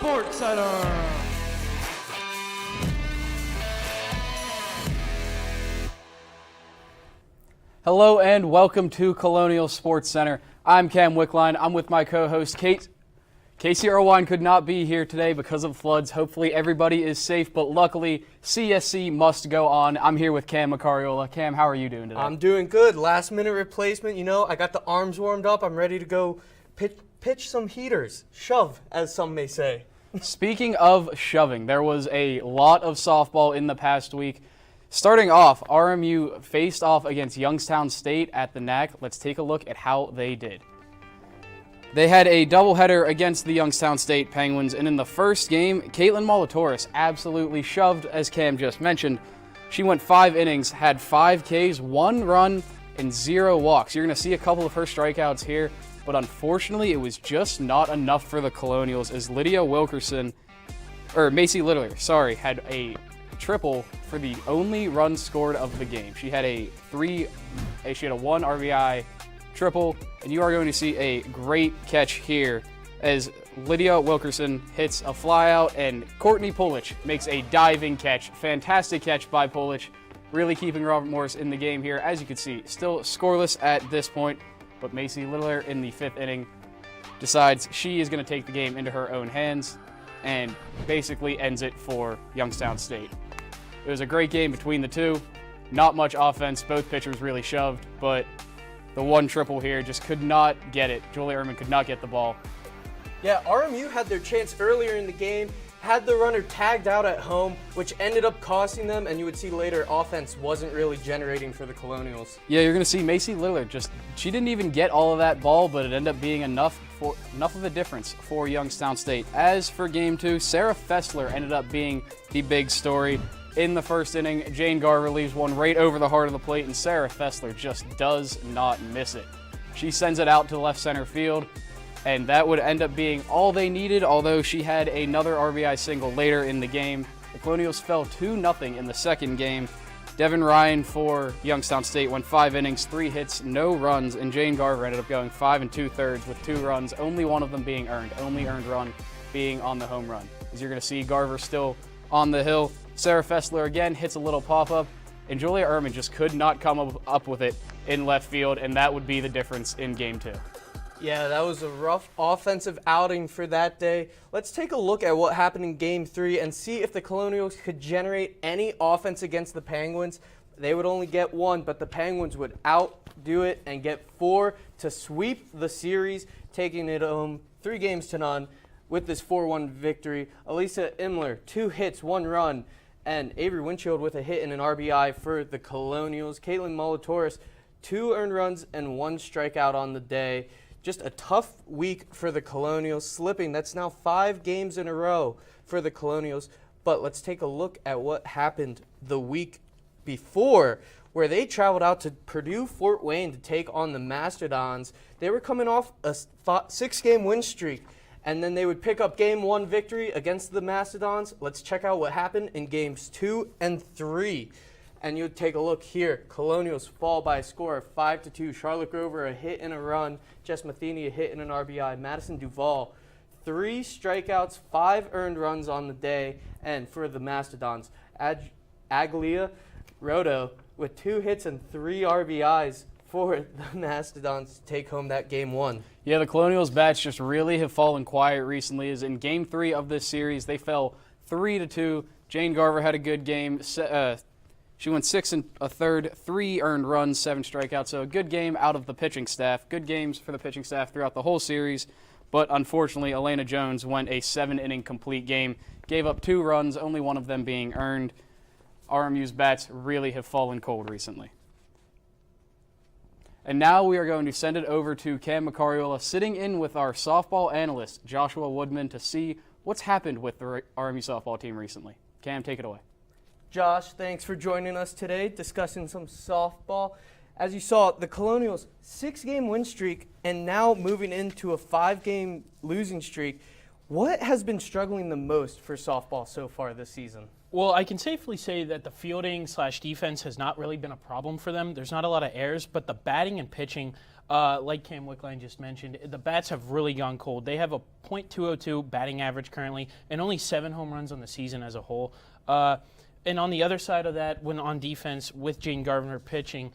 Sports Center. Hello and welcome to Colonial Sports Center. I'm Cam Wickline. I'm with my co-host Kate. Casey Irwine could not be here today because of floods. Hopefully everybody is safe, but luckily CSC must go on. I'm here with Cam Macariola. Cam, how are you doing today? I'm doing good. Last minute replacement, I got the arms warmed up. I'm ready to go pitch some heaters. Shove, as some may say. Speaking of shoving, there was a lot of softball in the past week. Starting off, RMU faced off against Youngstown State at the NAC. Let's take a look at how they did. They had a doubleheader against the Youngstown State Penguins, and in the first game, Caitlin Molitoris absolutely shoved, as Cam just mentioned. She went 5 innings, had 5 Ks, 1 run, and 0 walks. You're going to see a couple of her strikeouts here, but unfortunately, it was just not enough for the Colonials, as Macy Littler, had a triple for the only run scored of the game. She had a 1 RBI triple, and you are going to see a great catch here as Lydia Wilkerson hits a flyout and Courtney Pulich makes a diving catch. Fantastic catch by Pulich, really keeping Robert Morris in the game here. As you can see, still scoreless at this point, but Macy Littler in the 5th inning decides she is going to take the game into her own hands and basically ends it for Youngstown State. It was a great game between the two. Not much offense. Both pitchers really shoved, but the one triple here just could not get it. Julia Ehrman could not get the ball. Yeah, RMU had their chance earlier in the game, had the runner tagged out at home, which ended up costing them, and you would see later offense wasn't really generating for the Colonials. Yeah, you're going to see Macy Lillard she didn't even get all of that ball, but it ended up being enough of a difference for Youngstown State. As for game 2, Sarah Fessler ended up being the big story. In the first inning, Jane Garver leaves one right over the heart of the plate, and Sarah Fessler just does not miss it. She sends it out to left center field, and that would end up being all they needed, although she had another RBI single later in the game. The Colonials fell 2-0 in the second game. Devin Ryan for Youngstown State went 5 innings, 3 hits, no runs, and Jane Garver ended up going 5 2/3 with 2 runs, only one of them being earned, only earned run being on the home run. As you're going to see, Garver still on the hill. Sarah Fessler again hits a little pop-up, and Julia Ehrman just could not come up with it in left field, and that would be the difference in game 2. Yeah, that was a rough offensive outing for that day. Let's take a look at what happened in game 3 and see if the Colonials could generate any offense against the Penguins. They would only get 1, but the Penguins would outdo it and get 4 to sweep the series, taking it home 3-0 with this 4-1 victory. Elisa Imler, 2 hits, 1 run, and Avery Windshield with a hit and an RBI for the Colonials. Caitlin Molitoris, 2 earned runs and 1 strikeout on the day. Just a tough week for the Colonials, slipping. That's now 5 games in a row for the Colonials. But let's take a look at what happened the week before, where they traveled out to Purdue Fort Wayne to take on the Mastodons. They were coming off a 6-game win streak, and then they would pick up game 1 victory against the Mastodons. Let's check out what happened in games 2 and 3. And you take a look here. Colonials fall by a score of 5-2. Charlotte Grover, a hit and a run. Jess Matheny, a hit and an RBI. Madison Duval, 3 strikeouts, 5 earned runs on the day. And for the Mastodons, Aglia Roto with 2 hits and 3 RBIs for the Mastodons to take home that game 1. Yeah, the Colonials bats just really have fallen quiet recently, as in game 3 of this series, they fell 3-2. Jane Garver had a good game. She went 6 1/3, 3 earned runs, 7 strikeouts. So a good game out of the pitching staff. Good games for the pitching staff throughout the whole series. But unfortunately, Elena Jones went a 7-inning complete game. Gave up 2 runs, only one of them being earned. RMU's bats really have fallen cold recently. And now we are going to send it over to Cam Macariola, sitting in with our softball analyst, Joshua Woodman, to see what's happened with the RMU softball team recently. Cam, take it away. Josh, thanks for joining us today, discussing some softball. As you saw, the Colonials' 6-game win streak and now moving into a 5-game losing streak. What has been struggling the most for softball so far this season? Well, I can safely say that the fielding/defense has not really been a problem for them. There's not a lot of errors, but the batting and pitching like Cam Wickline just mentioned, the bats have really gone cold. They have a .202 batting average currently and only 7 home runs on the season as a whole. And on the other side of that, when on defense with Jane Gardner pitching,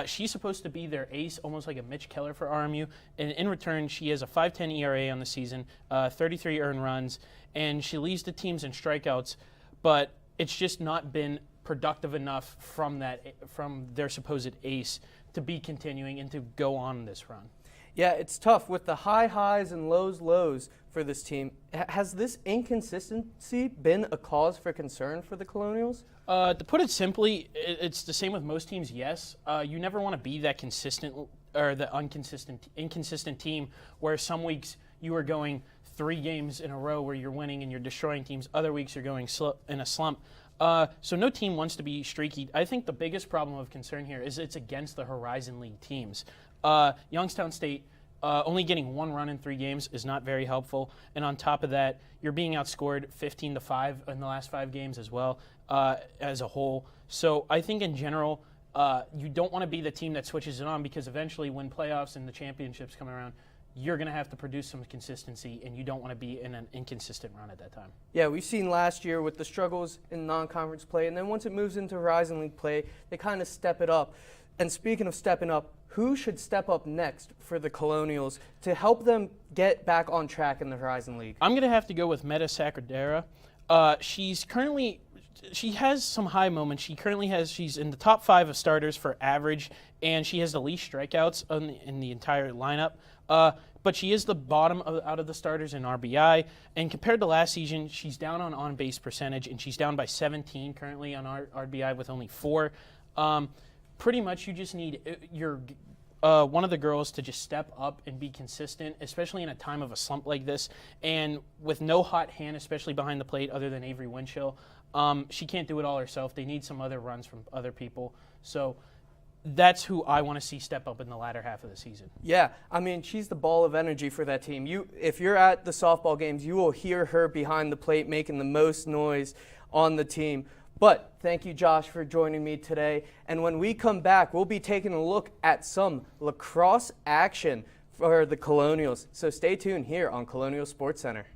she's supposed to be their ace, almost like a Mitch Keller for RMU. And in return, she has a 5.10 ERA on the season, 33 earned runs, and she leads the teams in strikeouts. But it's just not been productive enough from their supposed ace to be continuing and to go on this run. Yeah, it's tough with the high highs and lows for this team. Has this inconsistency been a cause for concern for the Colonials? To put it simply, it's the same with most teams, yes. You never want to be that consistent or the inconsistent team where some weeks you are going 3 games in a row where you're winning and you're destroying teams. Other weeks you're going in a slump. So no team wants to be streaky. I think the biggest problem of concern here is it's against the Horizon League teams. Youngstown State only getting 1 run in 3 games is not very helpful. And on top of that, you're being outscored 15-5 in the last 5 games as well as a whole. So I think in general, you don't want to be the team that switches it on because eventually when playoffs and the championships come around, you're going to have to produce some consistency, and you don't want to be in an inconsistent run at that time. Yeah, we've seen last year with the struggles in non-conference play, and then once it moves into Horizon League play, they kind of step it up. And speaking of stepping up, who should step up next for the Colonials to help them get back on track in the Horizon League? I'm going to have to go with Meta Sacradera. She has some high moments. She's in the top 5 of starters for average, and she has the least strikeouts in the entire lineup. But she is the bottom out of the starters in RBI, and compared to last season, she's down on base percentage, and she's down by 17 currently on RBI with only 4. Pretty much, you just need one of the girls to just step up and be consistent, especially in a time of a slump like this, and with no hot hand, especially behind the plate, other than Avery Winchell. She can't do it all herself. They need some other runs from other people. So that's who I want to see step up in the latter half of the season. Yeah, I mean, she's the ball of energy for that team. If you're at the softball games, you will hear her behind the plate making the most noise on the team. But thank you, Josh, for joining me today. And when we come back, we'll be taking a look at some lacrosse action for the Colonials. So stay tuned here on Colonial Sports Center.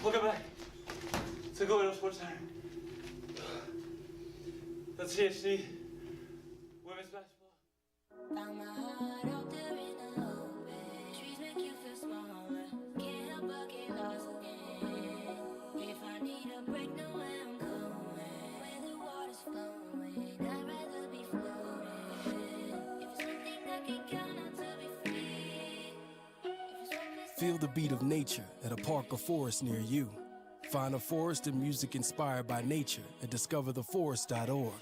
Welcome back to Colonial Sports Center. That's CHD women's basketball. Found my heart out there in the open. Trees make you feel smaller. Can't help but get lost again. If I need a break, know where I'm going. Where the water's flowing, I'd rather be floating. If it's something I can count on to be free. Feel the beat of nature at a park or forest near you. Find a forest and music inspired by nature at discovertheforest.org.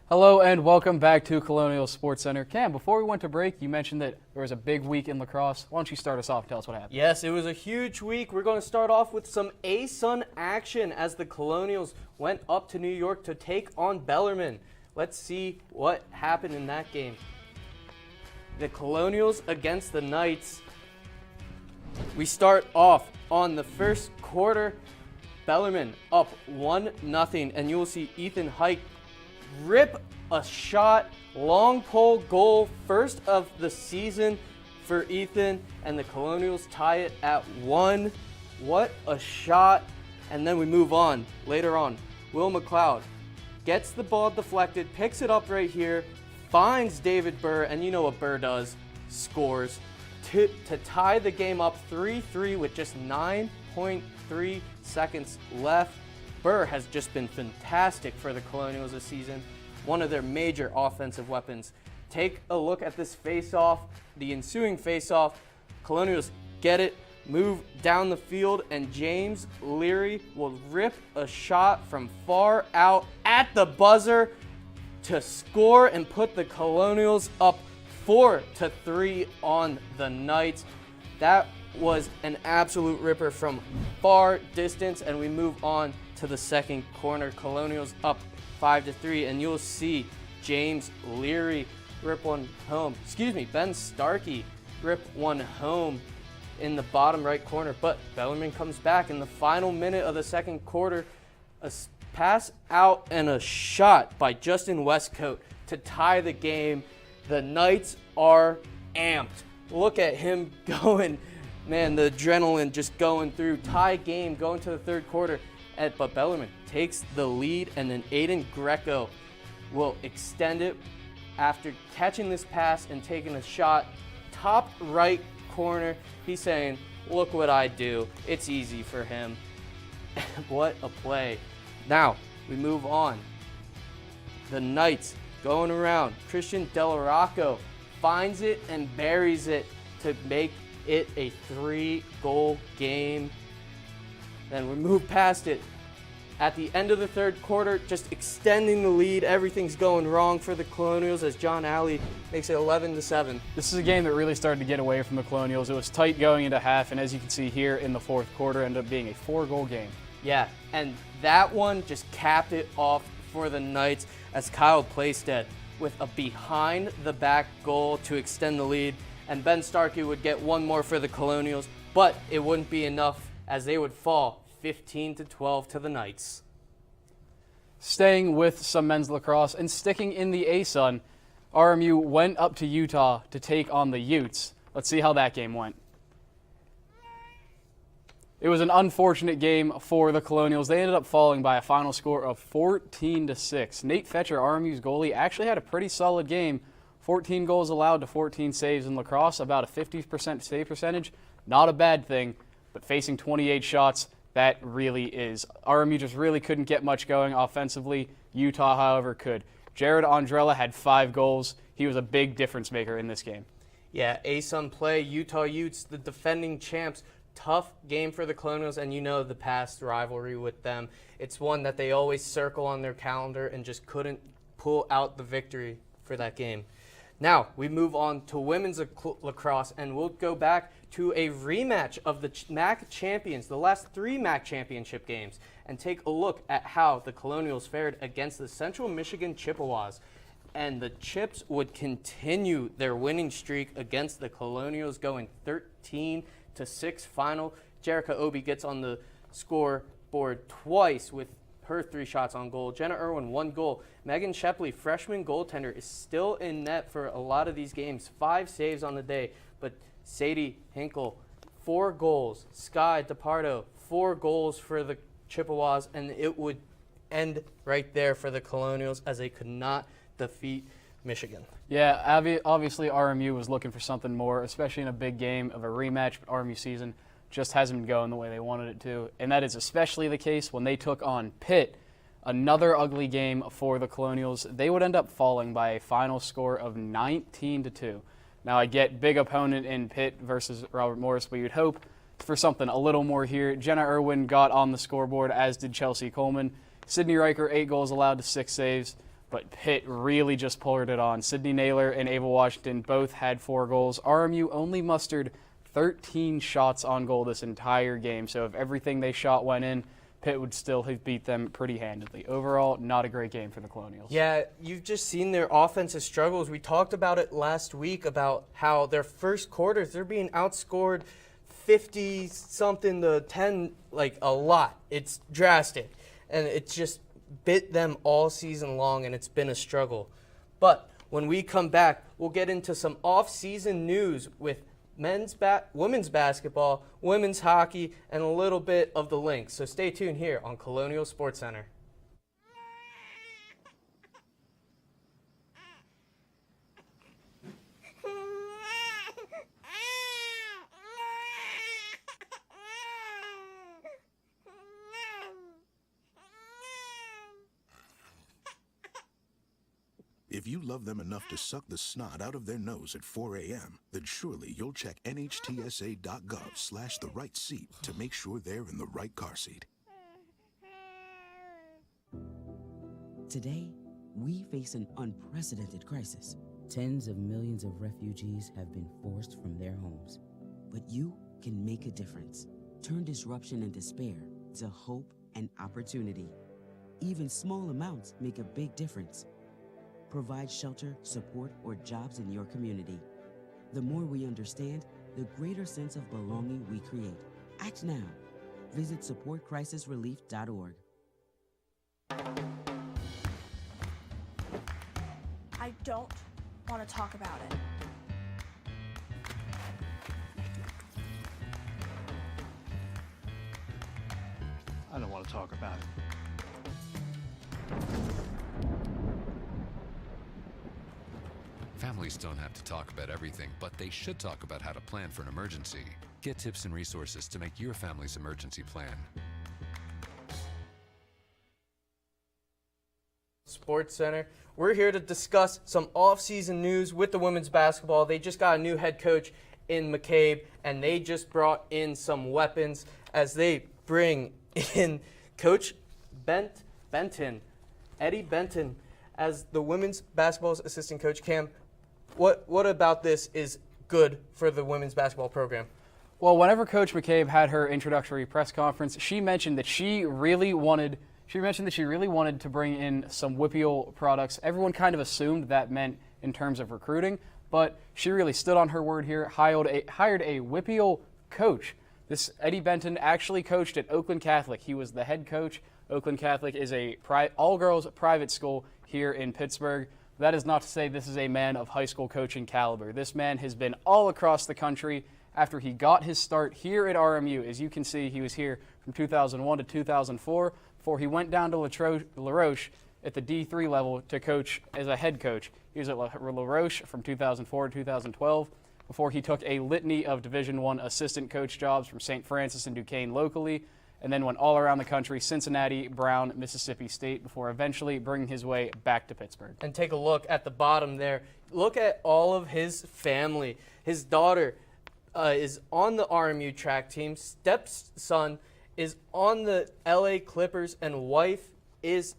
Hello and welcome back to Colonial Sports Center. Cam, before we went to break, you mentioned that there was a big week in lacrosse. Why don't you start us off and tell us what happened? Yes, it was a huge week. We're going to start off with some ASUN action as the Colonials went up to New York to take on Bellarmine. Let's see what happened in that game. The Colonials against the Knights. We start off on the first quarter. Bellarmine up 1-0, and you will see Ethan Hike rip a shot, long pole goal, first of the season for Ethan, and the Colonials tie it at 1. What a shot. And then we move on. Later on, Will McLeod gets the ball deflected, picks it up right here, finds David Burr, and you know what Burr does, scores to tie the game up 3-3 with just 0.3 seconds left. Burr has just been fantastic for the Colonials this season, one of their major offensive weapons. Take a look at this face-off, the ensuing face-off. Colonials get it, move down the field, and James Leary will rip a shot from far out at the buzzer to score and put the Colonials up 4-3 on the Knights. That was an absolute ripper from far distance, and we move on to the second corner. Colonials up 5-3, and you'll see James Leary rip one home. Ben Starkey rip one home in the bottom right corner, but Bellarmine comes back in the final minute of the second quarter. A pass out and a shot by Justin Westcote to tie the game. The Knights are amped. Look at him going. Man, the adrenaline just going through. Tie game going to the third quarter. But Bellarmine takes the lead, and then Aiden Greco will extend it after catching this pass and taking a shot. Top right corner. He's saying, look what I do. It's easy for him. What a play. Now, we move on. The Knights going around. Christian Delarocco finds it and buries it to make it a 3-goal game. Then we move past it. At the end of the third quarter, just extending the lead. Everything's going wrong for the Colonials as John Alley makes it 11-7. This is a game that really started to get away from the Colonials. It was tight going into half, and as you can see here in the fourth quarter, ended up being a 4-goal game. Yeah, and that one just capped it off for the Knights as Kyle Playstead with a behind-the-back goal to extend the lead, and Ben Starkey would get one more for the Colonials, but it wouldn't be enough as they would fall 15-12 to the Knights. Staying with some men's lacrosse and sticking in the ASUN, RMU went up to Utah to take on the Utes. Let's see how that game went. It was an unfortunate game for the Colonials. They ended up falling by a final score of 14-6. Nate Fetcher, RMU's goalie, actually had a pretty solid game. 14 goals allowed to 14 saves in lacrosse, about a 50% save percentage. Not a bad thing, but facing 28 shots, that really is. RMU just really couldn't get much going offensively. Utah, however, could. Jared Andrella had 5 goals. He was a big difference maker in this game. Yeah, ASUN play, Utah Utes, the defending champs. Tough game for the Colonials, and you know the past rivalry with them. It's one that they always circle on their calendar and just couldn't pull out the victory for that game. Now, we move on to women's lacrosse, and we'll go back to a rematch of the MAC champions, the last 3 MAC championship games, and take a look at how the Colonials fared against the Central Michigan Chippewas. And the Chips would continue their winning streak against the Colonials, going 13-6 final. Jerica Obi gets on the scoreboard twice with her 3 shots on goal. Jenna Irwin, 1 goal. Megan Shepley, freshman goaltender, is still in net for a lot of these games. 5 saves on the day. But Sadie Hinkle, 4 goals. Sky DePardo, 4 goals for the Chippewas. And it would end right there for the Colonials as they could not defeat Michigan. Yeah, obviously RMU was looking for something more, especially in a big game of a rematch, but RMU season just hasn't been going the way they wanted it to. And that is especially the case when they took on Pitt. Another ugly game for the Colonials. They would end up falling by a final score of 19-2. Now, I get big opponent in Pitt versus Robert Morris, but you'd hope for something a little more here. Jenna Irwin got on the scoreboard, as did Chelsea Coleman. Sydney Riker, 8 goals allowed to 6 saves, but Pitt really just poured it on. Sydney Naylor and Ava Washington both had 4 goals. RMU only mustered 13 shots on goal this entire game, so if everything they shot went in, Pitt would still have beat them pretty handedly. Overall, not a great game for the Colonials. Yeah, you've just seen their offensive struggles. We talked about it last week about how their first quarters, they're being outscored 50-something to 10, like a lot. It's drastic, and it's just bit them all season long, and it's been a struggle. But when we come back, we'll get into some off-season news with women's basketball, women's hockey, and a little bit of the Lynx. So stay tuned here on Colonial Sports Center. If you love them enough to suck the snot out of their nose at 4 a.m., then surely you'll check nhtsa.gov/the right seat to make sure they're in the right car seat. Today, we face an unprecedented crisis. Tens of millions of refugees have been forced from their homes. But you can make a difference. Turn disruption and despair to hope and opportunity. Even small amounts make a big difference. Provide shelter, support, or jobs in your community. The more we understand, the greater sense of belonging we create. Act now. Visit supportcrisisrelief.org. I don't want to talk about it. I don't want to talk about it. Families don't have to talk about everything, but they should talk about how to plan for an emergency. Get tips and resources to make your family's emergency plan. Sports Center. We're here to discuss some off-season news with the women's basketball. They just got a new head coach in McCabe, and they just brought in some weapons as they bring in Coach Benton, Eddie Benton, as the women's basketball's assistant coach. Cam, what about this is good for the women's basketball program? Well, whenever Coach McCabe had her introductory press conference, she mentioned that she really wanted to bring in some WPIAL products. Everyone kind of assumed that meant in terms of recruiting, but she really stood on her word here, hired a WPIAL coach. This Eddie Benton actually coached at Oakland Catholic. He was the head coach. Oakland Catholic is a all-girls private school here in Pittsburgh. That is not to say this is a man of high school coaching caliber. This man has been all across the country after he got his start here at RMU. As you can see, he was here from 2001 to 2004 before he went down to La Roche at the D3 level to coach as a head coach. He was at La Roche from 2004 to 2012 before he took a litany of Division I assistant coach jobs from St. Francis and Duquesne locally, and then went all around the country, Cincinnati, Brown, Mississippi State, before eventually bringing his way back to Pittsburgh. And take a look at the bottom there. Look at all of his family. His daughter is on the RMU track team. Stepson is on the LA Clippers, and wife is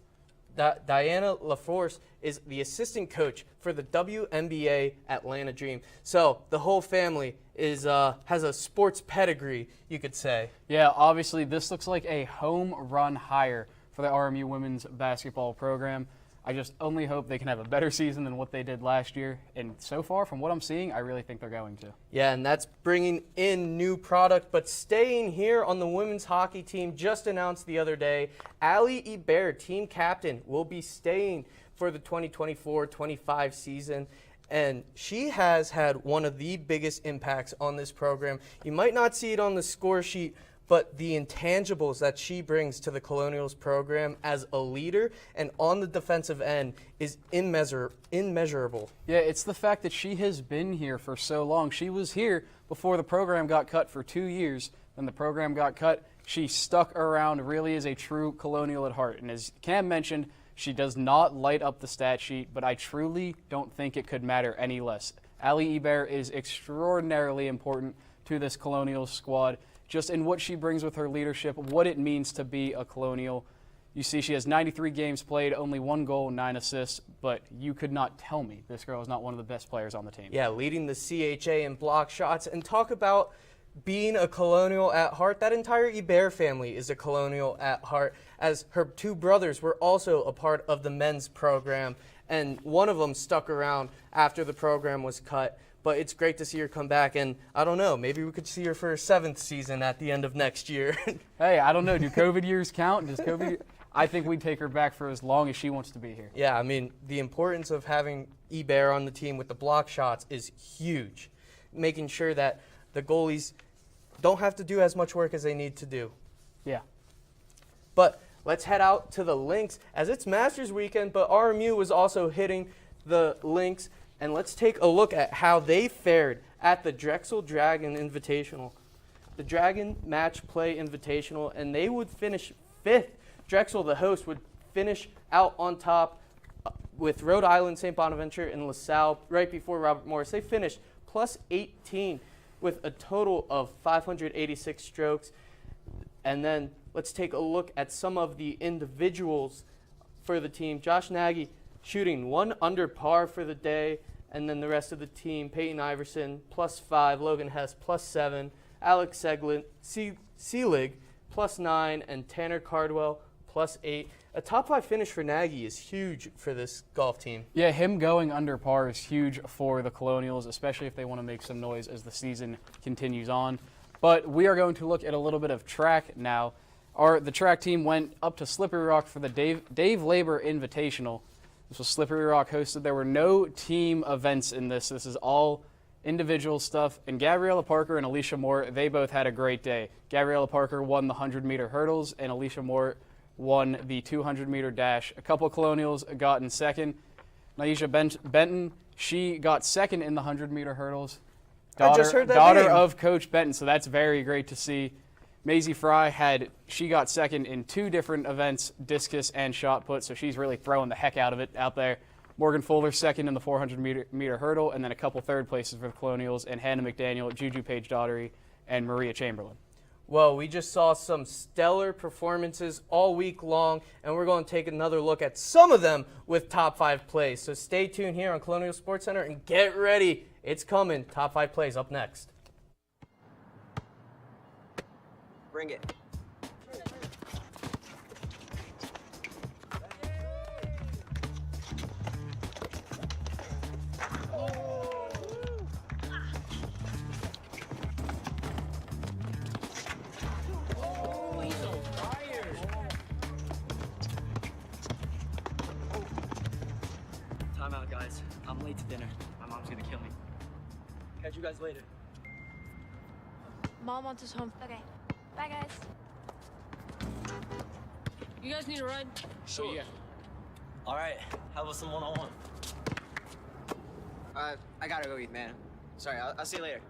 Diana LaForce is the assistant coach for the WNBA Atlanta Dream. So the whole family is has a sports pedigree, you could say. Yeah, obviously this looks like a home run hire for the RMU women's basketball program. I just only hope they can have a better season than what they did last year. And so far, from what I'm seeing, I really think they're going to. Yeah, and that's bringing in new product. But staying here on the women's hockey team, just announced the other day, Ali Hebert, team captain, will be staying for the 2024-25 season. And she has had one of the biggest impacts on this program. You might not see it on the score sheet, but the intangibles that she brings to the Colonials program as a leader and on the defensive end is immeasurable. Yeah, it's the fact that she has been here for so long. She was here before the program got cut for 2 years. When the program got cut, she stuck around, really is a true Colonial at heart. And as Cam mentioned, she does not light up the stat sheet, but I truly don't think it could matter any less. Ali Hebert is extraordinarily important to this Colonial squad, just in what she brings with her leadership, what it means to be a Colonial. You see she has 93 games played, only 1 goal, 9 assists, but you could not tell me this girl is not one of the best players on the team. Yeah, leading the CHA in block shots. And talk about being a Colonial at heart. That entire Hebert family is a Colonial at heart, as her 2 brothers were also a part of the men's program, and one of them stuck around after the program was cut. But it's great to see her come back, and I don't know, maybe we could see her for her 7th season at the end of next year. Hey, I don't know. Do COVID years count? Does COVID? I think we'd take her back for as long as she wants to be here. Yeah, I mean, the importance of having Hebert on the team with the block shots is huge, making sure that the goalies don't have to do as much work as they need to do. Yeah. But let's head out to the links, as it's Masters weekend, but RMU was also hitting the links. And let's take a look at how they fared at the Drexel Dragon Invitational. The Dragon Match Play Invitational, and they would finish 5th. Drexel, the host, would finish out on top with Rhode Island, St. Bonaventure, and LaSalle right before Robert Morris. They finished plus 18 with a total of 586 strokes. And then let's take a look at some of the individuals for the team. Josh Nagy shooting 1 under par for the day, and then the rest of the team, Peyton Iverson plus 5, Logan Hess plus 7, Alex Seelig plus 9, and Tanner Cardwell plus 8. A top 5 finish for Nagy is huge for this golf team. Yeah, him going under par is huge for the Colonials, especially if they want to make some noise as the season continues on. But we are going to look at a little bit of track now. The track team went up to Slippery Rock for the Dave Labor Invitational. This was Slippery Rock hosted. There were no team events in this. This is all individual stuff. And Gabriella Parker and Alicia Moore, they both had a great day. Gabriella Parker won the 100-meter hurdles, and Alicia Moore won the 200-meter dash. A couple of Colonials got in second. Naisha Benton, she got second in the 100-meter hurdles. I just heard that daughter name. of Coach Benton, so that's very great to see. Maisie Fry she got second in 2 different events, discus and shot put, so she's really throwing the heck out of it out there. Morgan Fuller second in the 400-meter hurdle, and then a couple third places for the Colonials, and Hannah McDaniel, Juju Page-Daughtery, and Maria Chamberlain. Well, we just saw some stellar performances all week long, and we're going to take another look at some of them with top 5 plays. So stay tuned here on Colonial Sports Center and get ready. It's coming. Top 5 plays up next. Bring it. Time out, guys. I'm late to dinner. My mom's gonna kill me. Catch you guys later. Mom wants us home. Okay. Bye, guys. You guys need a ride? Sure. Yeah. All right. How about some one-on-one? I gotta go eat, man. Sorry, I'll see you later.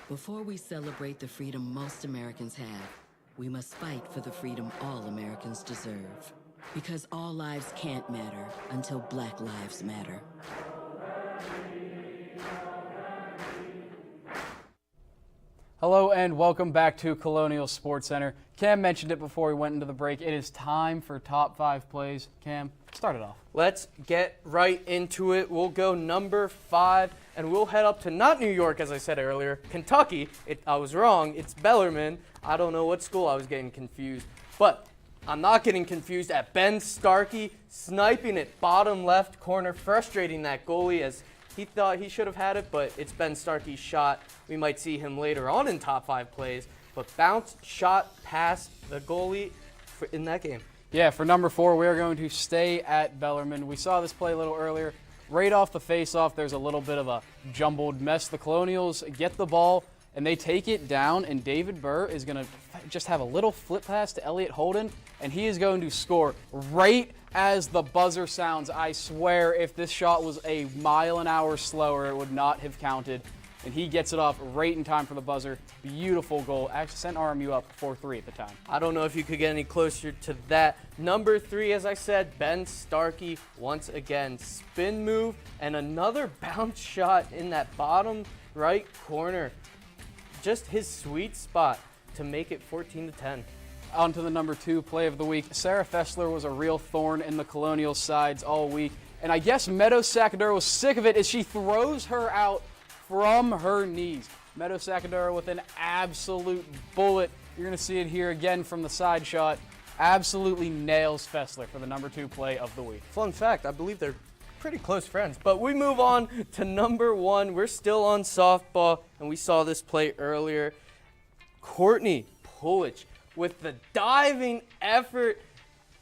Before we celebrate the freedom most Americans have, we must fight for the freedom all Americans deserve. Because all lives can't matter until Black lives matter. Hello and welcome back to Colonial Sports Center. Cam mentioned it before we went into the break. It is time for top 5 plays. Cam, start it off. Let's get right into it. We'll go number 5, and we'll head up to not New York, as I said earlier, Kentucky. I was wrong. It's Bellarmine. I don't know what school I was getting confused. But I'm not getting confused at Ben Starkey sniping it bottom left corner, frustrating that goalie as he thought he should have had it, but it's Ben Starkey's shot. We might see him later on in top 5 plays, but bounce shot past the goalie in that game. Yeah, for number 4, we are going to stay at Bellarmine. We saw this play a little earlier. Right off the face-off, there's a little bit of a jumbled mess. The Colonials get the ball, and they take it down, and David Burr is going to just have a little flip pass to Elliot Holden, and he is going to score right as the buzzer sounds. I swear if this shot was a mile an hour slower, it would not have counted. And he gets it off right in time for the buzzer. Beautiful goal. Actually sent RMU up 4-3 at the time. I don't know if you could get any closer to that. Number 3, as I said, Ben Starkey once again. Spin move and another bounce shot in that bottom right corner. Just his sweet spot to make it 14-10. On to the number 2 play of the week. Sarah Fessler was a real thorn in the Colonial sides all week. And I guess Meadow Sakadura was sick of it as she throws her out from her knees. Meadow Sakadura with an absolute bullet. You're going to see it here again from the side shot. Absolutely nails Fessler for the number 2 play of the week. Fun fact, I believe they're pretty close friends. But we move on to number 1. We're still on softball, and we saw this play earlier. Courtney Pulich with the diving effort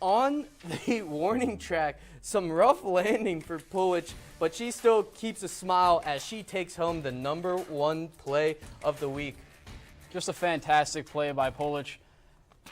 on the warning track, some rough landing for Pulich, but she still keeps a smile as she takes home the #1 play of the week. Just a fantastic play by Pulich.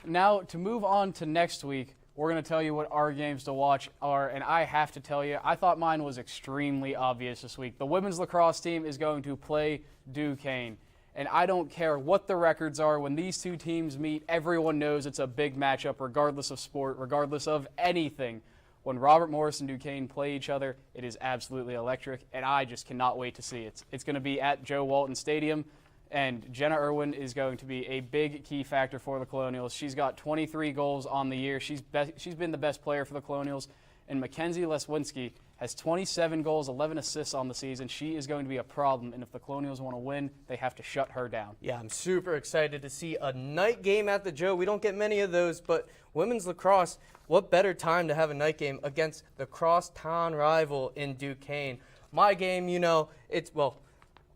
Now, to move on to next week, we're going to tell you what our games to watch are, and I have to tell you, I thought mine was extremely obvious this week. The women's lacrosse team is going to play Duquesne, and I don't care what the records are. When these two teams meet, everyone knows it's a big matchup, regardless of sport, regardless of anything. When Robert Morris and Duquesne play each other, it is absolutely electric, and I just cannot wait to see it. It's going to be at Joe Walton Stadium. And Jenna Irwin is going to be a big key factor for the Colonials. She's got 23 goals on the year. She's been the best player for the Colonials. And Mackenzie Leswinski has 27 goals, 11 assists on the season. She is going to be a problem. And if the Colonials want to win, they have to shut her down. Yeah, I'm super excited to see a night game at the Joe. We don't get many of those, but women's lacrosse, what better time to have a night game against the crosstown rival in Duquesne? My game,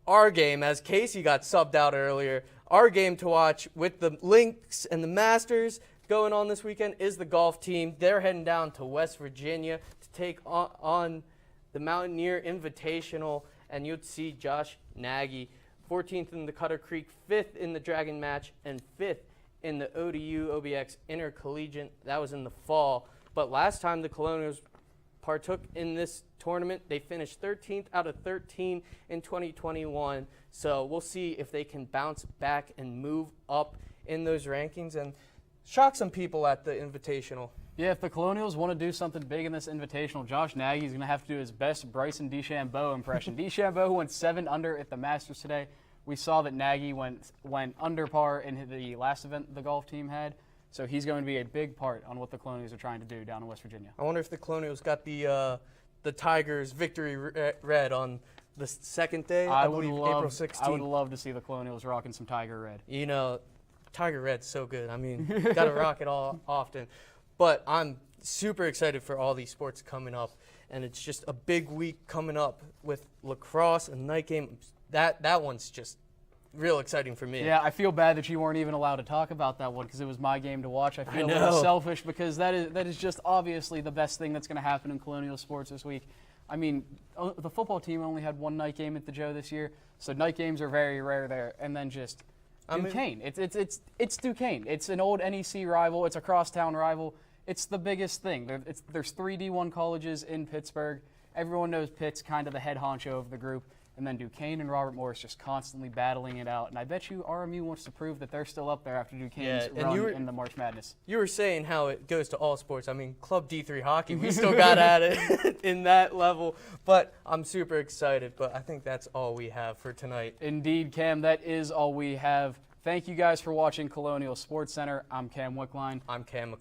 our game, as Casey got subbed out earlier, our game to watch with the Lynx and the Masters going on this weekend is the golf team. They're heading down to West Virginia to take on the Mountaineer Invitational, and you'd see Josh Nagy, 14th in the Cutter Creek, 5th in the Dragon Match, and 5th in the ODU-OBX Intercollegiate. That was in the fall. But last time the Colonials partook in this tournament, they finished 13th out of 13 in 2021. So we'll see if they can bounce back and move up in those rankings and shock some people at the Invitational. Yeah, if the Colonials want to do something big in this Invitational, Josh Nagy is going to have to do his best Bryson DeChambeau impression. DeChambeau went 7 under at the Masters today. We saw that Nagy went under par in the last event the golf team had. So he's going to be a big part on what the Colonials are trying to do down in West Virginia. I wonder if the Colonials got the Tigers victory red on the second day, I believe April 16th. I would love to see the Colonials rocking some Tiger red. You know, Tiger red's so good. I mean, got to rock it all often. But I'm super excited for all these sports coming up, and it's just a big week coming up with lacrosse and night game. That one's just real exciting for me. Yeah, I feel bad that you weren't even allowed to talk about that one because it was my game to watch. I feel a little selfish because that is just obviously the best thing that's going to happen in Colonial sports this week. I mean, the football team only had one night game at the Joe this year, so night games are very rare there. And then just Duquesne. It's Duquesne. It's an old NEC rival. It's a crosstown rival. It's the biggest thing. There's 3 D1 colleges in Pittsburgh. Everyone knows Pitt's kind of the head honcho of the group. And then Duquesne and Robert Morris just constantly battling it out. And I bet you RMU wants to prove that they're still up there after Duquesne's run in the March Madness. You were saying how it goes to all sports. I mean, Club D3 hockey, we still got at it in that level. But I'm super excited. But I think that's all we have for tonight. Indeed, Cam, that is all we have. Thank you guys for watching Colonial Sports Center. I'm Cam Wickline. I'm Cam